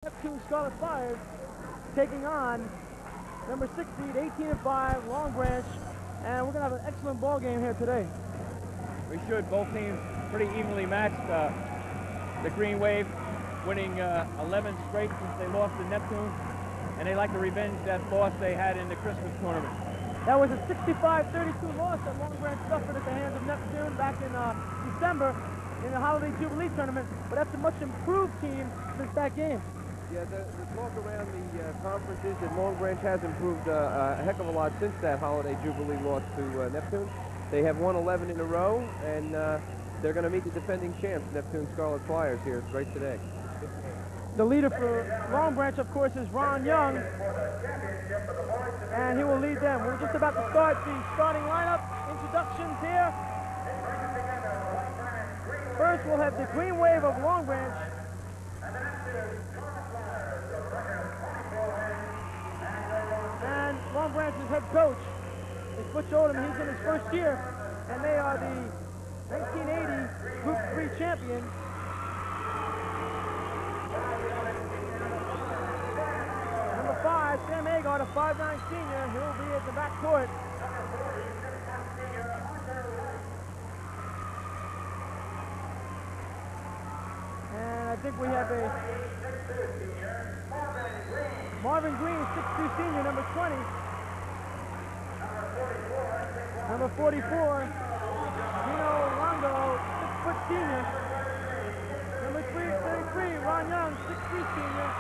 Neptune Scarlet Flyers taking on number 6 seed, 18-5, Long Branch, and we're going to have an excellent ball game here today. We should. Both teams pretty evenly matched. The Green Wave winning 11 straight since they lost to Neptune, and they like to revenge that loss they had in the Christmas tournament. That was a 65-32 loss that Long Branch suffered at the hands of Neptune back in December in the Holiday Jubilee tournament, but that's a much improved team since that game. Yeah, the talk around the conference is that Long Branch has improved a heck of a lot since that Holiday Jubilee loss to Neptune. They have won 11 in a row, and they're going to meet the defending champs, Neptune Scarlet Flyers, here right today. The leader for Long Branch, of course, is Ron Young, and he will lead them. We're just about to start the starting lineup introductions here. First, we'll have the Green Wave of Long Branch. And Long Branch's head coach is Butch Oldham. He's in his first year, and they are the 1980 Group 3 champions. Number 5, Sam Agard, a 5'9" senior. He'll be at the back court. And I think we have a Marvin Green, 6'2" senior, number 20. Number 44, Gino Longo, 6' senior. Number 33, Ron Young, 6'3" senior.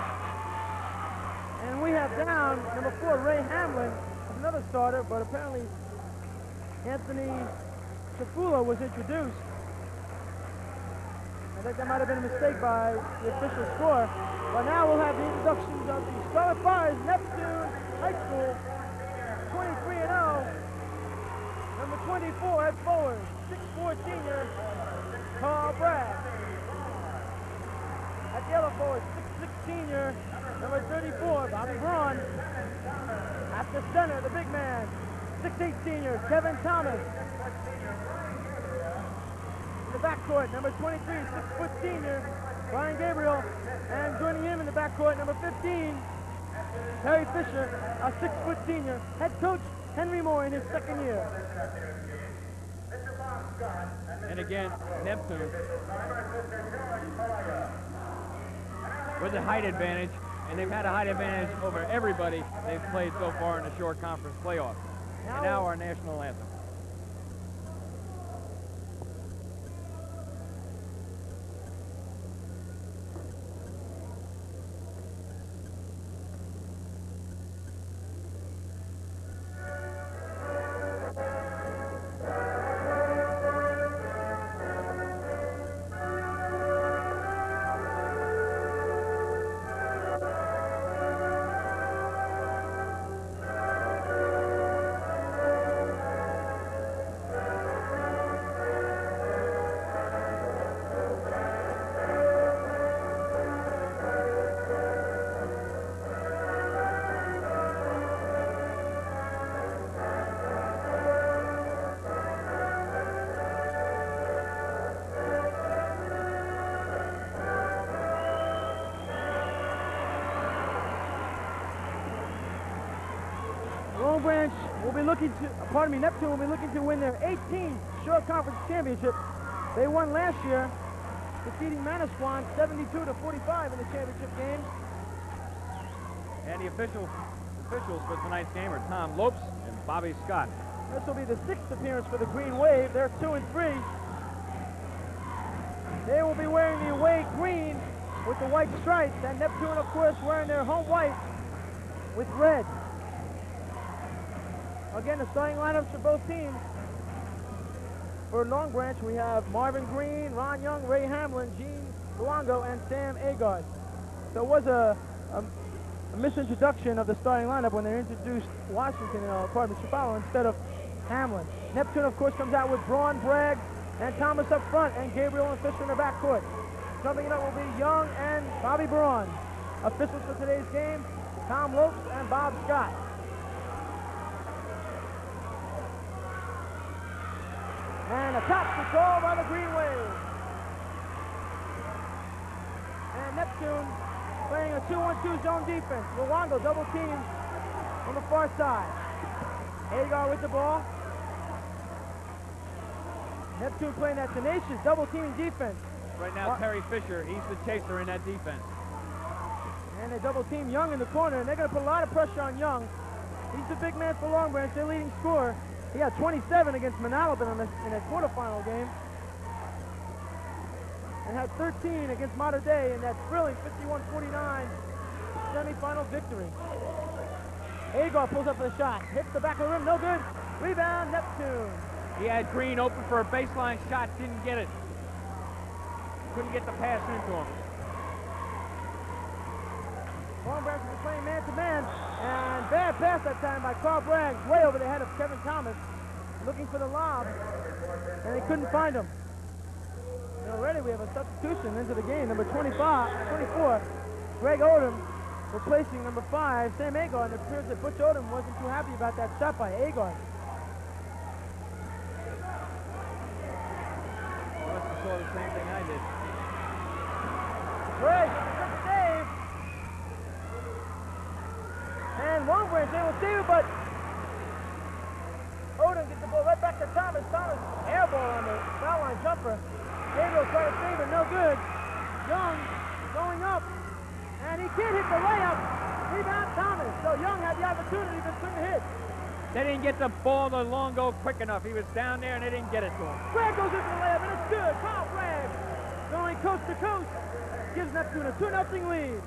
And we have down number 4, Ray Hamlin, another starter, but apparently Anthony Chafula was introduced. I think that might have been a mistake by the official score. But now we'll have the introductions of the Scarlet Flyers, Neptune High School, 23-0. Number 24 at forward, 6'4" senior, Carl Bragg. At the other forward, 6'6" senior, number 34, Bobby Braun. At the center, the big man, 6'8" senior, Kevin Thomas. In the backcourt, number 23, 6' senior, Brian Gabriel. And joining him in the backcourt, number 15, Terry Fisher, a 6' senior. Head coach Henry Moore in his second year. And again, Neptune with a height advantage, and they've had a height advantage over everybody they've played so far in the short conference playoffs. And now our national anthem. Long Branch will be looking to, Neptune will be looking to win their 18th short conference championship. They won last year, defeating Manasquan 72-45 in the championship game. And the officials for tonight's game are Tom Lopes and Bobby Scott. This will be the 6th appearance for the Green Wave. They're 2-3. They will be wearing the away green with the white stripes, and Neptune, of course, wearing their home white with red. Again, the starting lineups for both teams. For Long Branch, we have Marvin Green, Ron Young, Ray Hamlin, Gene Luongo, and Sam Agard. So it was a misintroduction of the starting lineup when they introduced Chapalo instead of Hamlin. Neptune, of course, comes out with Braun, Bragg, and Thomas up front, and Gabriel and Fisher in the backcourt. Jumping it up will be Young and Bobby Braun. Officials for today's game, Tom Lopes and Bob Scott. And a top control by the Green Wave. And Neptune playing a 2-1-2 zone defense. Luongo double teams on the far side. Hagar with the ball. Neptune playing that tenacious double teaming defense. Right now, Terry Fisher, he's the chaser in that defense. And they double team Young in the corner, and they're going to put a lot of pressure on Young. He's the big man for Long Branch, their leading scorer. He had 27 against Manalapan in a quarterfinal game. And had 13 against Mater Dei in that thrilling 51-49 semifinal victory. Hagar pulls up for the shot, hits the back of the rim, no good. Rebound, Neptune. He had Green open for a baseline shot, didn't get it. Couldn't get the pass into him. Long Branch was playing man-to-man, and bad pass that time by Carl Bragg, way over the head of Kevin Thomas, looking for the lob, and they couldn't find him. And already we have a substitution into the game, number 24, Greg Odom, replacing number 5, Sam Agar, and it appears that Butch Odom wasn't too happy about that shot by Agar. You must have saw the same thing I did. Greg, good save. And Long Branch able to save it, but Odom gets the ball right back to Thomas. Thomas air ball on the foul line jumper. Gabriel trying to save it, no good. Young going up, and he can't hit the layup. Rebound Thomas. So Young had the opportunity but couldn't hit. They didn't get the ball to Longo quick enough. He was down there and they didn't get it to him. Bragg goes into the layup, and it's good. Carl Bragg going coast to coast. Gives Neptune a 2-0 lead.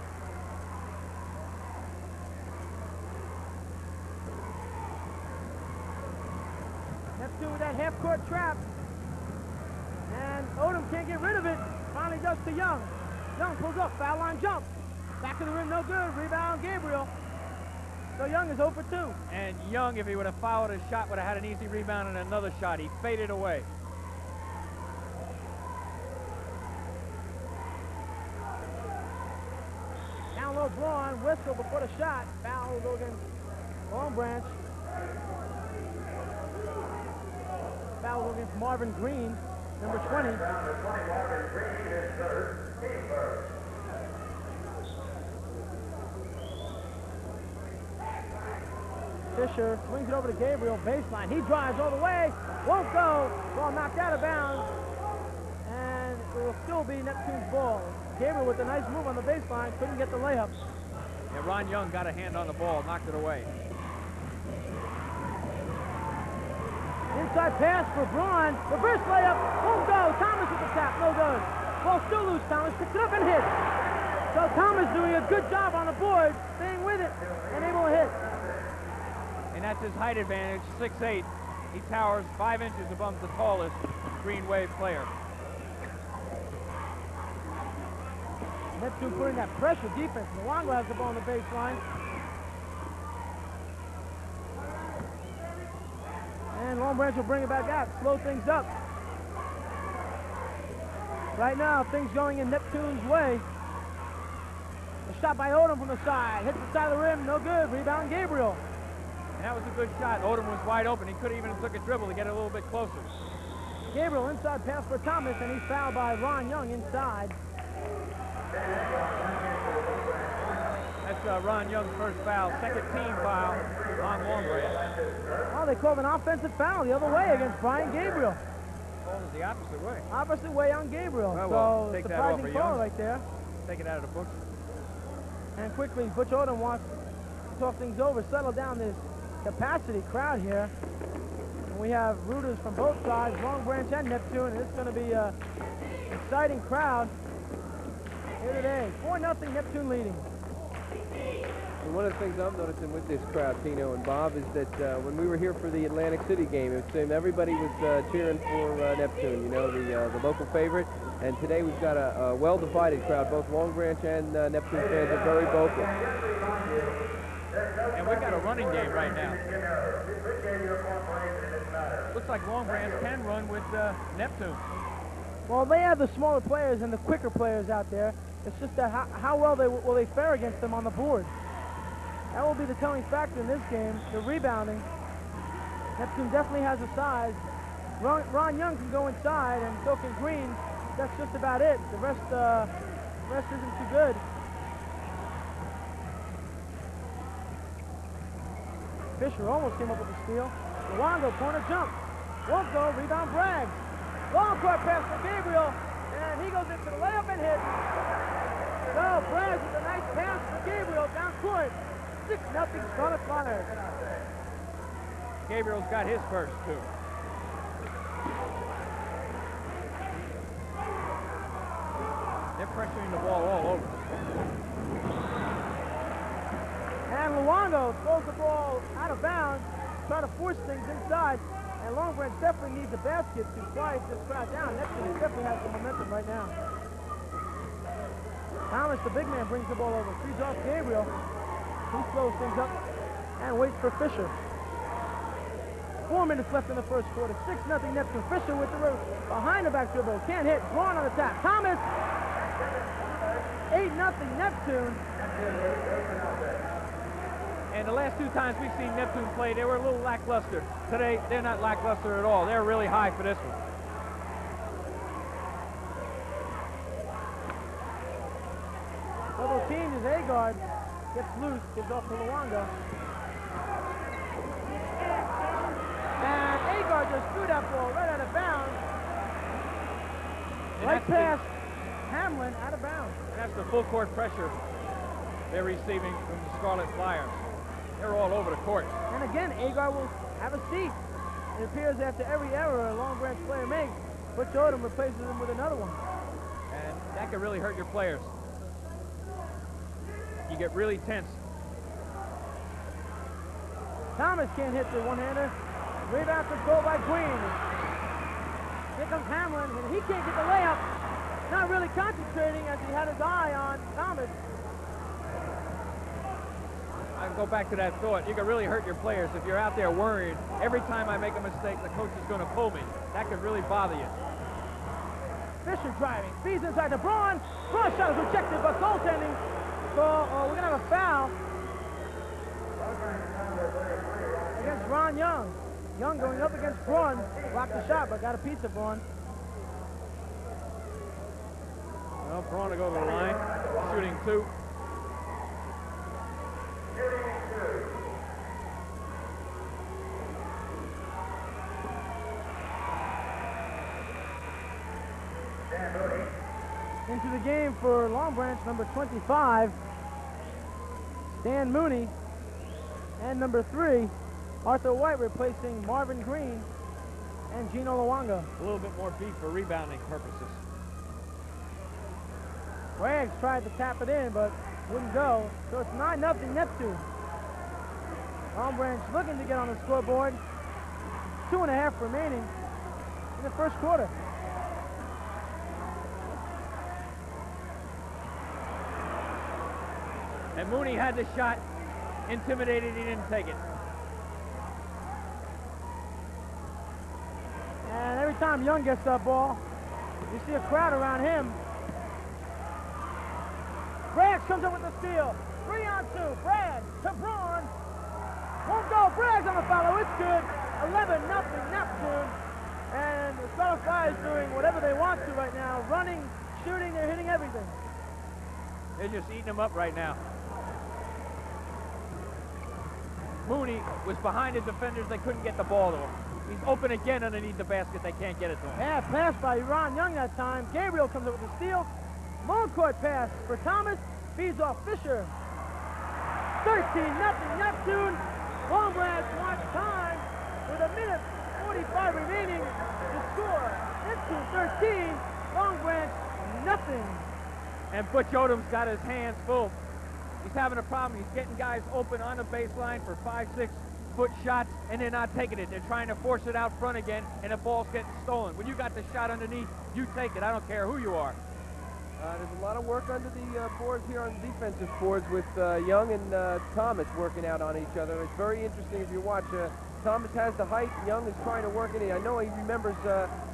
Neptune with that half-court trap. And Odom can't get rid of it. Finally does to Young. Young pulls up, foul line jump. Back of the rim, no good. Rebound, Gabriel. So Young is 0 for 2. And Young, if he would have fouled his shot, would have had an easy rebound and another shot. He faded away. Down low, Braun, whistle before the shot. Foul will go against Long Branch. Foul will go against Marvin Green, number 20. Fisher swings it over to Gabriel, baseline. He drives all the way, won't go. Ball knocked out of bounds, and it will still be Neptune's ball. Gabriel with a nice move on the baseline, couldn't get the layup. Yeah, Ron Young got a hand on the ball, knocked it away. Inside pass for Braun, reverse layup, won't go. Thomas with the tap, no good. Ball still loose, Thomas picks it up and hits. So Thomas doing a good job on the board, staying with it, and able to hit. And that's his height advantage, 6'8". He towers 5 inches above the tallest Green Wave player. Neptune putting that pressure defense. Luongo has the ball on the baseline. And Long Branch will bring it back out, slow things up. Right now, things going in Neptune's way. A shot by Odom from the side. Hits the side of the rim, no good. Rebound Gabriel. And that was a good shot. Odom was wide open. He could have even took a dribble to get a little bit closer. Gabriel inside pass for Thomas, and he's fouled by Ron Young inside. That's Ron Young's first foul, second team foul on Long Branch. Oh, they called an offensive foul the other way against Brian Gabriel. Ball is the opposite way. Opposite way on Gabriel. Well, so take that off surprising for call Young. right there. Take it out of the books. And quickly, Butch Odom wants to talk things over, settle down this capacity crowd here. And we have rooters from both sides, Long Branch and Neptune, and it's going to be an exciting crowd here today. 4-0 Neptune leading. And one of the things I'm noticing with this crowd, Tino and Bob, is that when we were here for the Atlantic City game, it seemed everybody was cheering for Neptune, you know, the local favorite. And today we've got a well-divided crowd. Both Long Branch and Neptune fans are very vocal. And we've got a running game right now. Looks like Long Branch can run with Neptune. Well, they have the smaller players and the quicker players out there. It's just that how well will they fare against them on the board. That will be the telling factor in this game, the rebounding. Neptune definitely has the size. Ron Young can go inside, and so can Green. That's just about it. The rest isn't too good. Fisher almost came up with a steal. Luongo, corner jump. Won't go, rebound Braggs. Long court pass for Gabriel, and he goes into the layup and hits. So Braggs with a nice pass for Gabriel down court. 6-0 Scarlet Flyers. Gabriel's got his first, too. They're pressuring the ball all over. And Luongo throws the ball out of bounds, trying to force things inside. And Long Branch definitely needs a basket to quiet this crowd down. Neptune definitely has some momentum right now. Thomas, the big man, brings the ball over. Feeds off Gabriel. He slows things up and waits for Fisher. 4 minutes left in the first quarter. 6-0 Neptune. Fisher with the road behind the back dribble. Can't hit. Braun on the tap. Thomas. 8-0 Neptune. And the last 2 times we've seen Neptune play, they were a little lackluster. Today, they're not lackluster at all. They're really high for this one. Double team is Agard. Gets loose, gives off to Luongo. And Agard just threw that ball right out of bounds. And Right past Hamlin, out of bounds. And that's the full court pressure they're receiving from the Scarlet Flyers. They're all over the court. And again, Agard will have a seat. It appears after every error a Long Branch player makes, Butch Odom replaces him with another one. And that can really hurt your players. You get really tense. Thomas can't hit the one-hander. Rebound to goal by Green. Here comes Hamlin, and he can't get the layup. Not really concentrating as he had his eye on Thomas. I go back to that thought. You can really hurt your players if you're out there worried. Every time I make a mistake, the coach is going to pull me. That could really bother you. Fisher driving, feeds inside to Braun. Braun shot is rejected, but goaltending. So we're going to have a foul against Ron Young. Young going up against Braun. Blocked the shot, but got a piece of Braun. Well, Braun to go to the line, shooting 2. Into the game for Long Branch, number 25, Stan Mooney, and number 3, Arthur White, replacing Marvin Green and Gino Luongo. A little bit more beef for rebounding purposes. Braggs tried to tap it in, but wouldn't go. So it's 9-0 Neptune. Long Branch looking to get on the scoreboard. 2.5 remaining in the first quarter. And Mooney had the shot, intimidated, he didn't take it. And every time Young gets that ball, you see a crowd around him. Braggs comes up with the steal. 3-on-2. Braggs to Braun. Won't go. Braggs on the follow. It's good. 11-0 Neptune. And the Scarlet Flyers doing whatever they want to right now. Running, shooting, they're hitting everything. They're just eating them up right now. Mooney was behind the defenders. They couldn't get the ball to him. He's open again underneath the basket. They can't get it to him. Yeah, pass by Ron Young that time. Gabriel comes up with the steal. Long court pass for Thomas. Feeds off Fisher. 13-0 Neptune. Long Branch wants time with 1:45 remaining to score. Neptune 13, Long Branch nothing. And Butch Odom's got his hands full. He's having a problem. He's getting guys open on the baseline for 5-6 foot shots, and they're not taking it. They're trying to force it out front again, and the ball's getting stolen. When you got the shot underneath, you take it. I don't care who you are. There's a lot of work under the boards here on the defensive boards with Young and Thomas working out on each other. It's very interesting if you watch. Thomas has the height. Young is trying to work it in. I know he remembers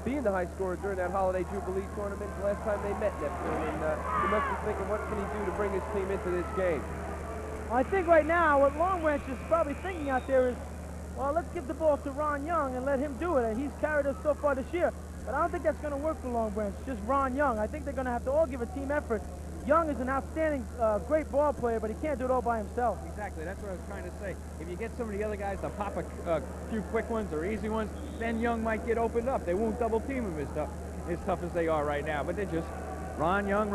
being the high scorer during that Holiday Jubilee tournament the last time they met Neptune. And he must be thinking, what can he do to bring his team into this game? Well, I think right now what Long Branch is probably thinking out there is, well, let's give the ball to Ron Young and let him do it. And he's carried us so far this year. But I don't think that's going to work for Long Branch, just Ron Young. I think they're going to have to all give a team effort Young is an outstanding, great ball player, but he can't do it all by himself. Exactly, that's what I was trying to say. If you get some of the other guys to pop a few quick ones or easy ones, then Young might get opened up. They won't double team him as tough as they are right now, but they just Ron Young,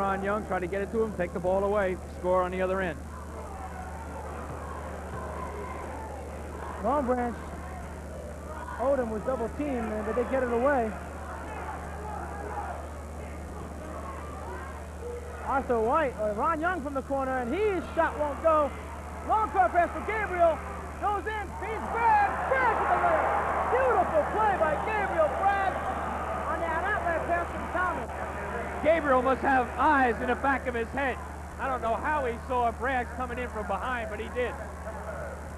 try to get it to him, take the ball away, score on the other end. Long Branch, Odom was double teamed, but they get it away. Arthur White, or Ron Young from the corner, and his shot won't go. Long court pass for Gabriel, goes in, feeds Bragg with the layup. Beautiful play by Gabriel Bragg on that outlet pass from Thomas. Gabriel must have eyes in the back of his head. I don't know how he saw Braggs coming in from behind, but he did.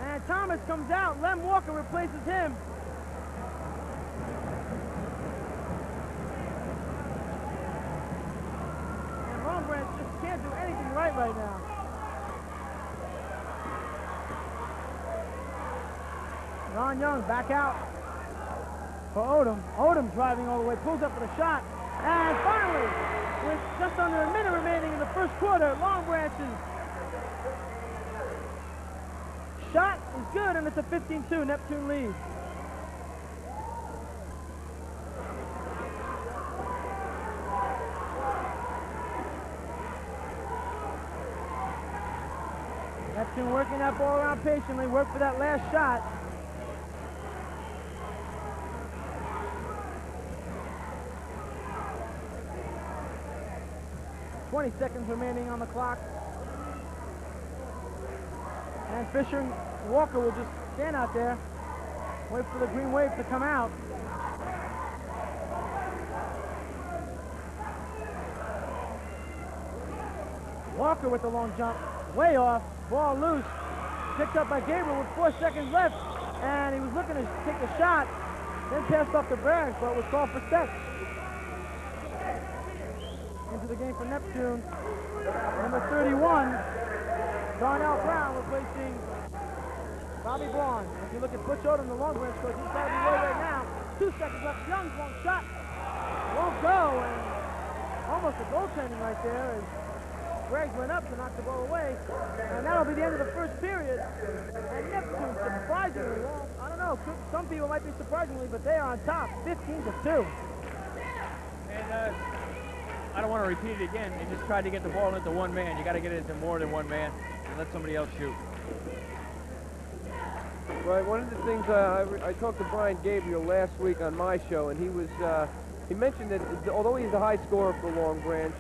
And Thomas comes out, Lem Walker replaces him. Just can't do anything right now. Ron Young back out for Odom. Odom driving all the way, pulls up for the shot. And finally, with just under a minute remaining in the first quarter, Long Branch's shot is good, and it's a 15-2 Neptune lead. Neptune working that ball around patiently, work for that last shot. $20 seconds remaining on the clock. And Fisher and Walker will just stand out there, wait for the green wave to come out. Walker with the long jump, way off. Ball loose, picked up by Gabriel with 4 seconds left, and he was looking to take the shot, then passed off to Braggs, but was called for steps. Into the game for Neptune, number 31, Darnell Brown replacing Bobby Braun. If you look at Butch Odom, the Long Branch coach, he's got to be away right now. 2 seconds left, Young's long shot, won't go, and almost a goaltending right there. Braggs went up to knock the ball away, and that'll be the end of the first period. And Neptune, surprisingly, well, I don't know, some people might be surprisingly, but they are on top, 15-2. And I don't want to repeat it again. They just tried to get the ball into one man. You got to get it into more than one man and let somebody else shoot. Right, one of the things I talked to Brian Gabriel last week on my show, and he mentioned that although he's a high scorer for Long Branch,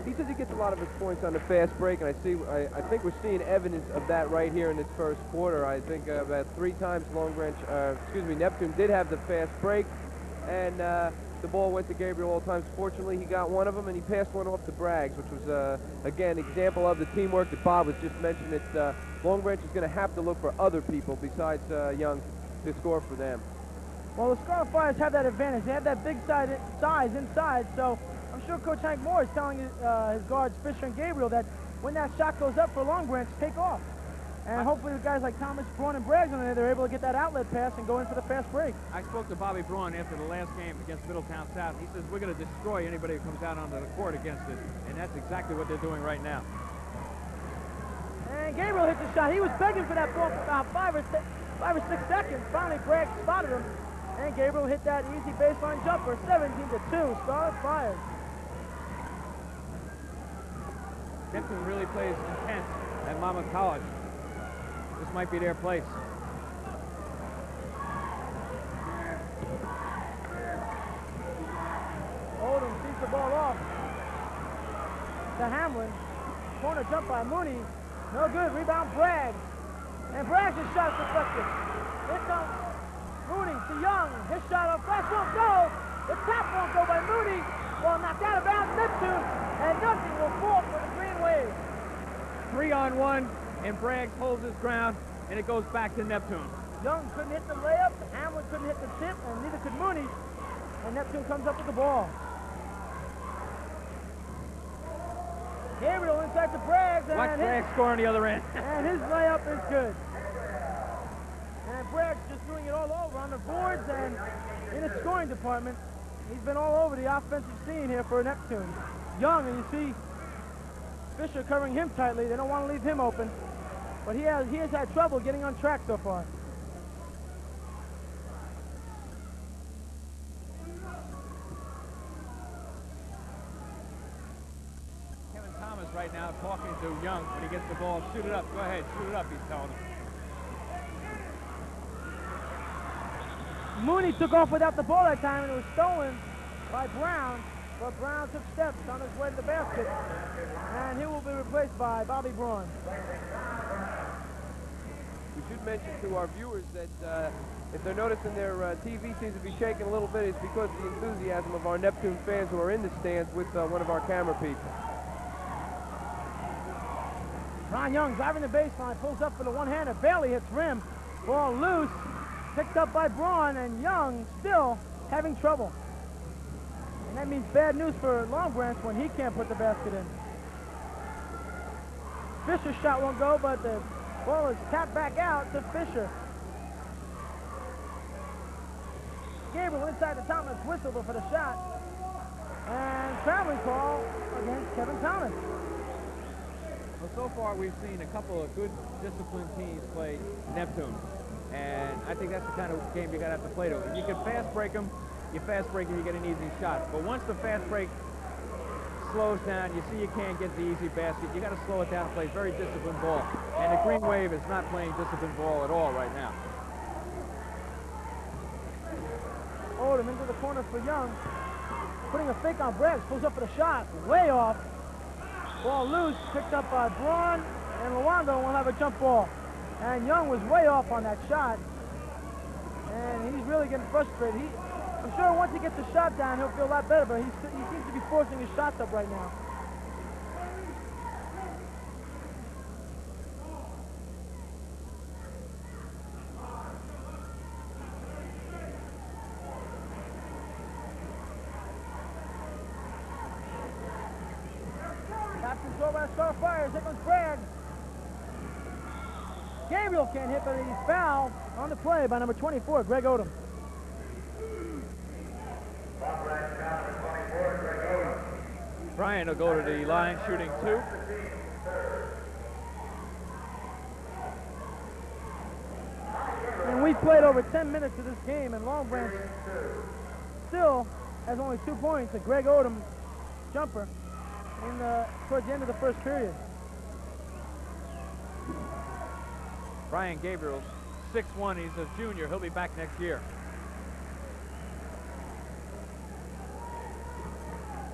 he says he gets a lot of his points on the fast break, and I think we're seeing evidence of that right here in this first quarter. I think about 3 times Neptune did have the fast break, and the ball went to Gabriel all times. Fortunately, he got one of them, and he passed one off to Braggs, which was, again, example of the teamwork that Bob was just mentioning. That Long Branch is going to have to look for other people besides Young to score for them. Well, the Scarlet Flyers have that advantage. They have that big size inside, so I'm sure Coach Hank Moore is telling his guards, Fisher and Gabriel, that when that shot goes up for Long Branch, take off. And hopefully the guys like Thomas, Braun, and Braggs on there, they're able to get that outlet pass and go in for the fast break. I spoke to Bobby Braun after the last game against Middletown South. He says, we're going to destroy anybody who comes out onto the court against us. And that's exactly what they're doing right now. And Gabriel hit the shot. He was begging for that ball for about 5 or 6 seconds. Finally, Braggs spotted him. And Gabriel hit that easy baseline jumper, 17-2, Scarlet Flyers. Neptune really plays intense at Monmouth College. This might be their place. Odom sees the ball off to Hamlin. Corner jump by Mooney. No good. Rebound Braggs. And Braggs' shot is deflected. Here comes Mooney to Young. His shot on flash won't go. The tap won't go by Mooney. Ball knocked out of bounds. Neptune. And nothing will fall for the Green Wave. 3-on-1, and Braggs holds his ground, and it goes back to Neptune. Young couldn't hit the layup. Hamlin couldn't hit the tip, and neither could Mooney. And Neptune comes up with the ball. Gabriel inside to Braggs. Watch Braggs score on the other end. And his layup is good. And Braggs just doing it all over on the boards and in the scoring department. He's been all over the offensive scene here for Neptune. Young, and you see Fisher covering him tightly. They don't want to leave him open. But he has had trouble getting on track so far. Kevin Thomas right now talking to Young when he gets the ball. Shoot it up. Go ahead. Shoot it up, he's telling him. Mooney took off without the ball that time, and it was stolen by Brown. But Brown took steps on his way to the basket, and he will be replaced by Bobby Braun. We should mention to our viewers that if they're noticing their TV seems to be shaking a little bit, it's because of the enthusiasm of our Neptune fans who are in the stands with one of our camera people. Ron Young driving the baseline, pulls up for the one-hander, barely hits rim. Ball loose, picked up by Braun, and Young still having trouble. And that means bad news for Long Branch when he can't put the basket in. Fisher's shot won't go, but the ball is tapped back out to Fisher. Gabriel inside the Thomas whistle for the shot. And traveling call against Kevin Thomas. Well, so far we've seen a couple of good disciplined teams play Neptune. And I think that's the kind of game you got to have to play to. If you can fast break them, you fast break them, you get an easy shot. But once the fast break slows down, you see you can't get the easy basket. You got to slow it down and play very disciplined ball. And the Green Wave is not playing disciplined ball at all right now. Odom into the corner for Young. Putting a fake on Braggs, pulls up for the shot. Way off. Ball loose, picked up by Braun, and Luongo will have a jump ball. And Young was way off on that shot. And he's really getting frustrated. I'm sure once he gets the shot down, he'll feel a lot better, but he seems to be forcing his shots up right now. Captain's throw by Star Fires. Here comes Bragg. Gabriel can't hit, but he's fouled on the play by number 24, Greg Odom. Brian will go to the line shooting 2. And we've played over 10 minutes of this game, and Long Branch still has only 2 points. A Greg Odom jumper towards the end of the first period. Brian Gabriel's 6'1", he's a junior. He'll be back next year.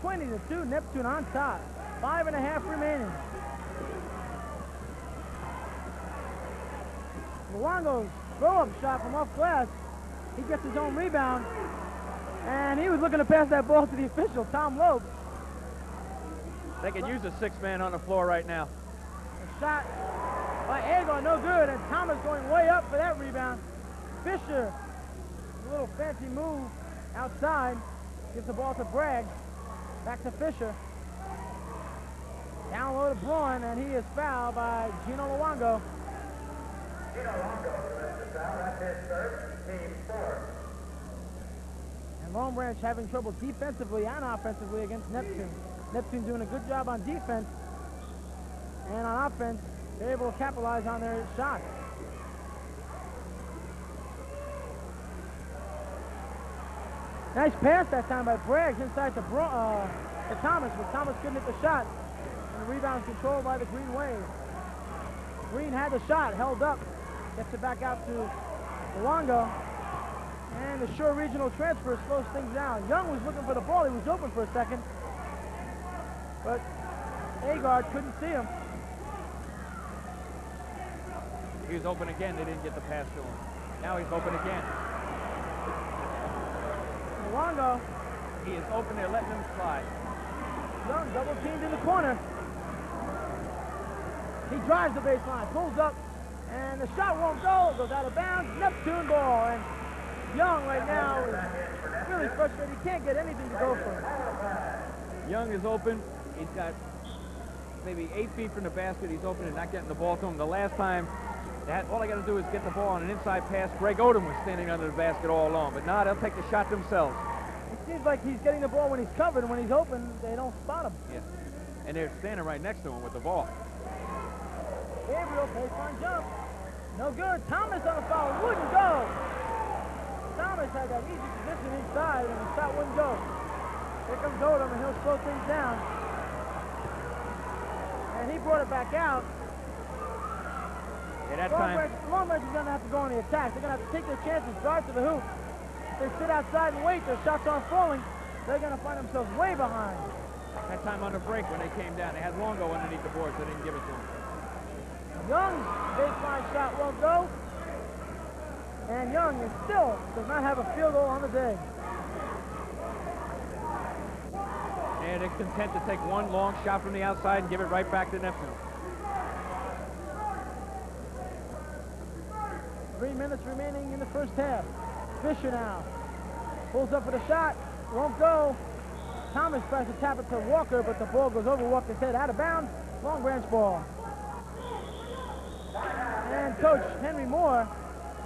20-2, Neptune on top. 5.5 remaining. Luongo's throw-up shot from off glass. He gets his own rebound. And he was looking to pass that ball to the official, Tom Lopes. They could use a 6-man on the floor right now. A shot by Agar, no good, and Thomas going way up for that rebound. Fisher, a little fancy move outside, gives the ball to Bragg. Back to Fisher. Down low to Braun, and he is fouled by Gino Luongo. Gino Luongo commits the foul. That's his third, team 4. And Long Branch having trouble defensively and offensively against Neptune. Neptune doing a good job on defense, and on offense, they're able to capitalize on their shots. Nice pass that time by Braggs inside to Thomas, but Thomas couldn't hit the shot. And the rebound controlled by the Green Wave. Green had the shot, held up, gets it back out to Luongo. And the Shore Regional transfer slows things down. Young was looking for the ball, he was open for a second. But Agard couldn't see him. He was open again, they didn't get the pass to him. Now he's open again. Luongo. He is open, they're letting him slide. Young double teamed in the corner. He drives the baseline, pulls up, and the shot won't go. It goes out of bounds. Neptune ball. And Young right now is really frustrated. He can't get anything to go for him. Young is open. He's got maybe 8 feet from the basket. He's open and not getting the ball to him. The last time, all I got to do is get the ball on an inside pass. Greg Odom was standing under the basket all along, but now they'll take the shot themselves. It seems like he's getting the ball when he's covered, and when he's open, they don't spot him. Yeah. and they're standing right next to him with the ball. Gabriel, baseline jump. No good. Thomas on the foul. Wouldn't go. Thomas had that easy position inside, and the shot wouldn't go. Here comes Odom, and he'll slow things down. And he brought it back out. At that time, Long Branch is going to have to go on the attack. They're going to have to take their chances, drive to the hoop. If they sit outside and wait, their shots aren't falling. They're going to find themselves way behind. that time on the break when they came down, they had Longo underneath the boards. They didn't give it to him. Young's baseline shot won't go. And Young is still does not have a field goal on the day. And they're content to take one long shot from the outside and give it right back to Neptune. 3 minutes remaining in the first half. Fisher now pulls up for the shot, won't go. Thomas tries to tap it to Walker, but the ball goes over Walker's head, out of bounds. Long Branch ball. And Coach Henry Moore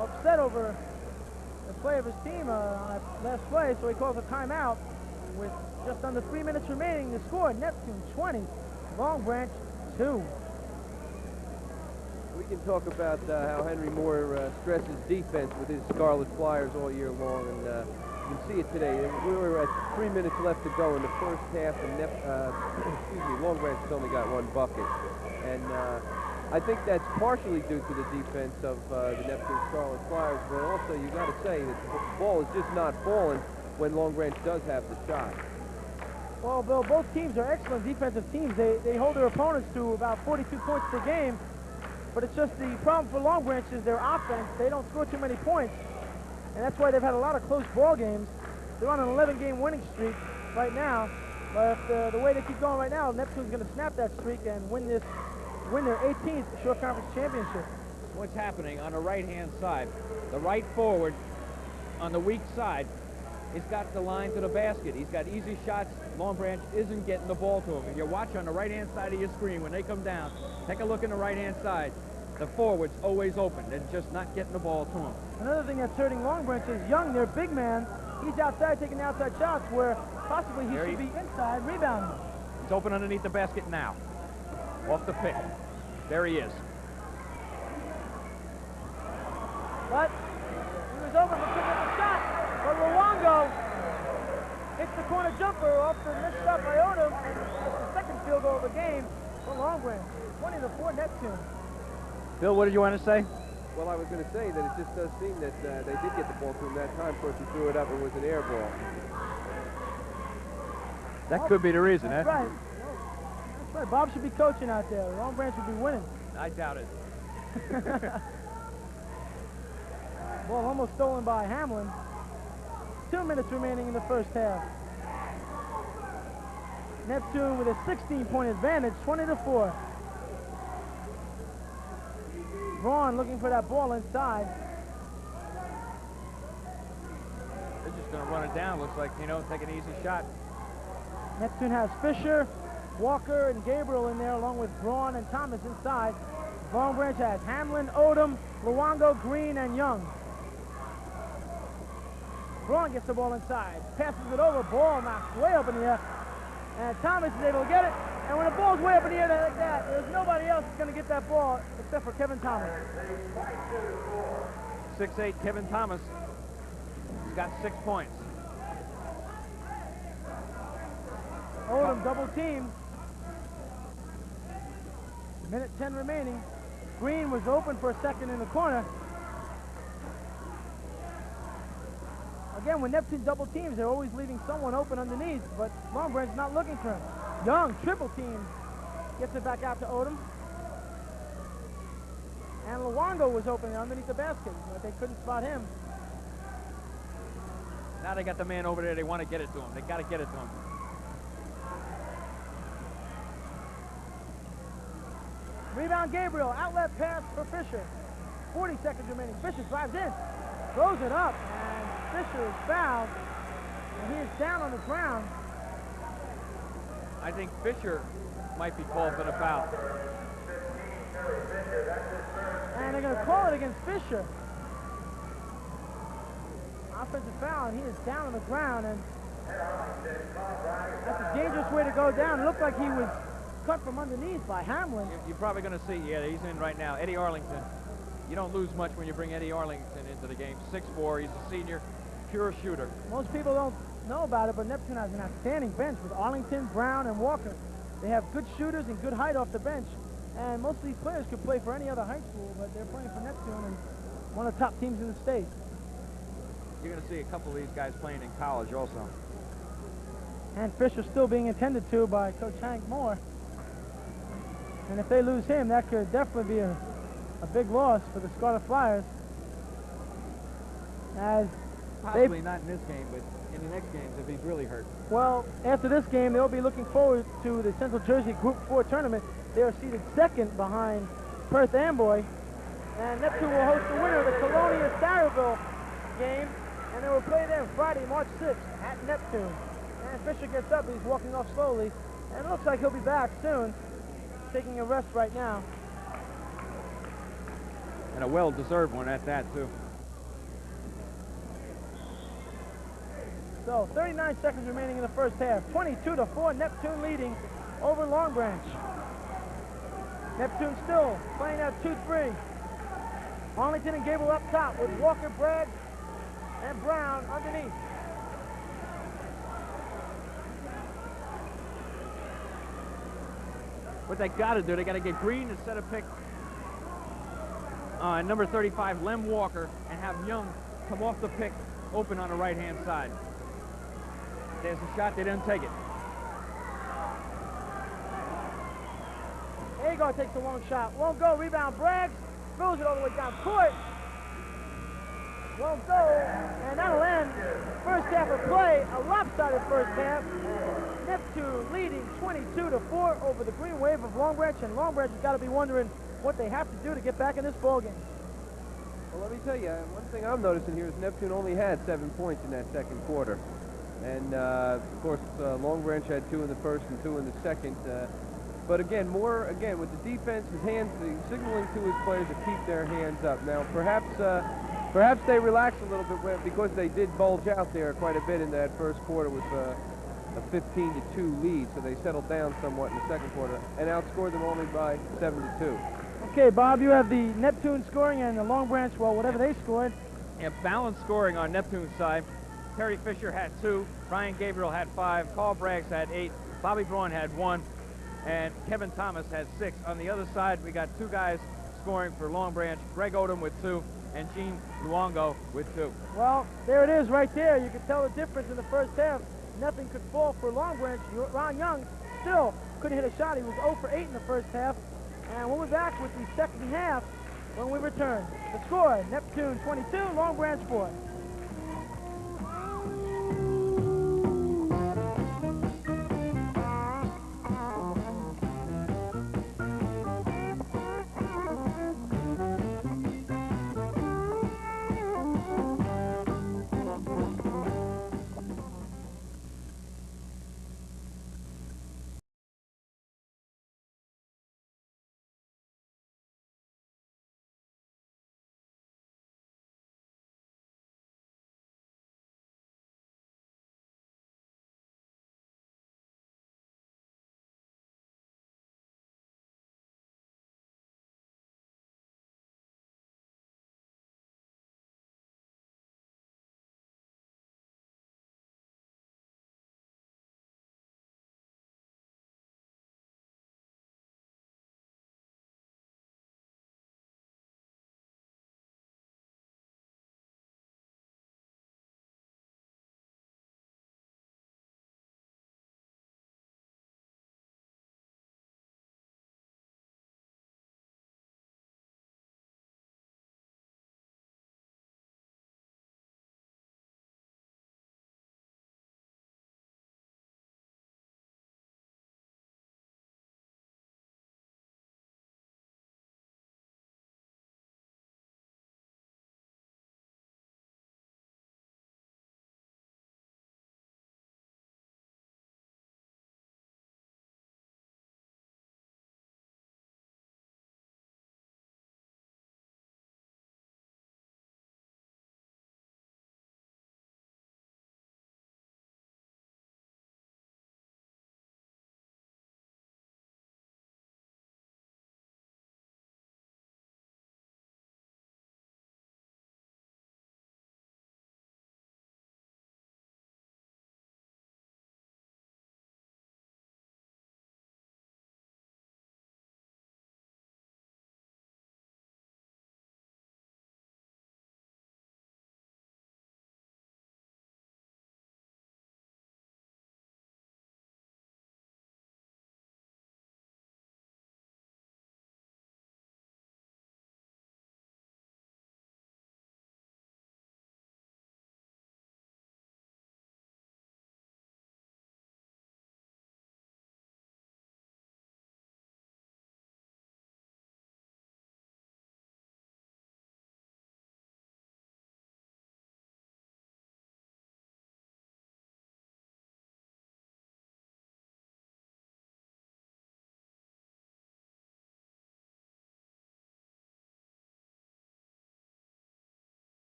upset over the play of his team on that last play, so he calls a timeout with just under 3 minutes remaining. The score: Neptune 20, Long Branch 2. We can talk about how Henry Moore stresses defense with his Scarlet Flyers all year long, and you can see it today. We were at 3 minutes left to go in the first half, and Long Branch has only got one bucket. And I think that's partially due to the defense of the Neptune Scarlet Flyers, but also you got to say that the ball is just not falling when Long Branch does have the shot. Well, Bill, both teams are excellent defensive teams. They hold their opponents to about 42 points per game. But it's just the problem for Long Branch is their offense. They don't score too many points, and that's why they've had a lot of close ball games. They're on an 11-game winning streak right now. But if the way they keep going right now, Neptune's going to snap that streak and win their 18th Shore Conference Championship. What's happening on the right-hand side? The right forward on the weak side, he's got the line to the basket. He's got easy shots. Long Branch isn't getting the ball to him. If you watch on the right-hand side of your screen, when they come down, take a look in the right-hand side. The forward's always open. They're just not getting the ball to him. Another thing that's hurting Long Branch is Young, their big man. He's outside taking the outside shots where possibly he should be inside rebounding. He's open underneath the basket now. Off the pick. There he is. But he was open for picking up the shot. But Luongo hits the corner jumper off the missed shot by Odom, and it's the second field goal of the game for Long Branch. 20-4 Neptune. Bill, what did you want to say? Well, I was going to say that it just does seem that they did get the ball to him that time. Of course, he threw it up. It was an air ball. That could be the reason, That's right. That's right. Bob should be coaching out there. Long Branch would be winning. I doubt it. Ball almost stolen by Hamlin. 2 minutes remaining in the first half. Neptune with a 16-point advantage, 20-4. Braun looking for that ball inside. They're just going to run it down. Looks like, you know, take an easy shot. Neptune has Fisher, Walker, and Gabriel in there, along with Braun and Thomas inside. Long Branch has Hamlin, Odom, Luongo, Green, and Young. Braun gets the ball inside, passes it over, ball knocked way up in the air, and Thomas is able to get it. And when the ball's way up in the air like that, there's nobody else that's going to get that ball except for Kevin Thomas. 6'8" Kevin Thomas. He's got 6 points. Odom double team. Minute 10 remaining. Green was open for a second in the corner. Again, when Neptune double teams, they're always leaving someone open underneath, but Long Branch's not looking for him. Young, triple team, gets it back out to Odom. And Luongo was open underneath the basket, but they couldn't spot him. Now they got the man over there. They want to get it to him. They got to get it to him. Rebound Gabriel, outlet pass for Fisher. 40 seconds remaining. Fisher drives in, throws it up, and Fisher is fouled, and he is down on the ground. I think Fisher might be called for the foul. And they're going to call it against Fisher. Offensive foul, and he is down on the ground, and that's a dangerous way to go down. It looked like he was cut from underneath by Hamlin. You're probably going to see, yeah, he's in right now. Eddie Arlington. You don't lose much when you bring Eddie Arlington into the game. 6'4", he's a senior, pure shooter. Most people don't know about it, but Neptune has an outstanding bench with Arlington, Brown, and Walker. They have good shooters and good height off the bench, and most of these players could play for any other high school, but they're playing for Neptune and one of the top teams in the state. You're going to see a couple of these guys playing in college also. And Fisher still being attended to by Coach Hank Moore. And if they lose him, that could definitely be a big loss for the Scarlet Flyers. As Possibly not in this game, but in the next games if he's really hurt. well, after this game, they'll be looking forward to the Central Jersey Group 4 tournament. They are seated second behind Perth Amboy. And Neptune will host the winner of the Colonia-Saraville game. And they will play there Friday, March 6th at Neptune. And Fisher gets up, he's walking off slowly. And it looks like he'll be back soon, taking a rest right now. And a well-deserved one at that, too. So 39 seconds remaining in the first half. 22-4, Neptune leading over Long Branch. Neptune still playing at 2-3. Arlington and Gable up top with Walker, Bragg, and Brown underneath. What they got to do, they got to get Green to set a pick on number 35, Lem Walker, and have Young come off the pick open on the right-hand side. There's a shot, they didn't take it. Agar takes a long shot. Won't go. Rebound. Braggs throws it all the way down court. Won't go. And that'll end first half of play. A lopsided first half. Neptune leading 22-4 over the Green Wave of Long Branch. And Long Branch has got to be wondering what they have to do to get back in this ball game. Well, let me tell you, one thing I'm noticing here is Neptune only had 7 points in that second quarter. And, of course, Long Branch had 2 in the first and 2 in the second. But again, with the defense, his hands, signaling to his players to keep their hands up. Now, perhaps they relaxed a little bit because they did bulge out there quite a bit in that first quarter with a 15-2 lead. So they settled down somewhat in the second quarter and outscored them only by 7-2. Okay, Bob, you have the Neptune scoring and the Long Branch, well, whatever they scored. Yeah, balanced scoring on Neptune's side. Terry Fisher had 2, Brian Gabriel had 5, Carl Braggs had 8, Bobby Braun had 1, and Kevin Thomas had 6. On the other side, we got 2 guys scoring for Long Branch, Greg Odom with 2, and Gene Luongo with 2. Well, there it is right there. You can tell the difference in the first half. Nothing could fall for Long Branch. Ron Young still couldn't hit a shot. He was 0 for 8 in the first half. And we'll be back with the second half when we return. The score, Neptune 22, Long Branch 4.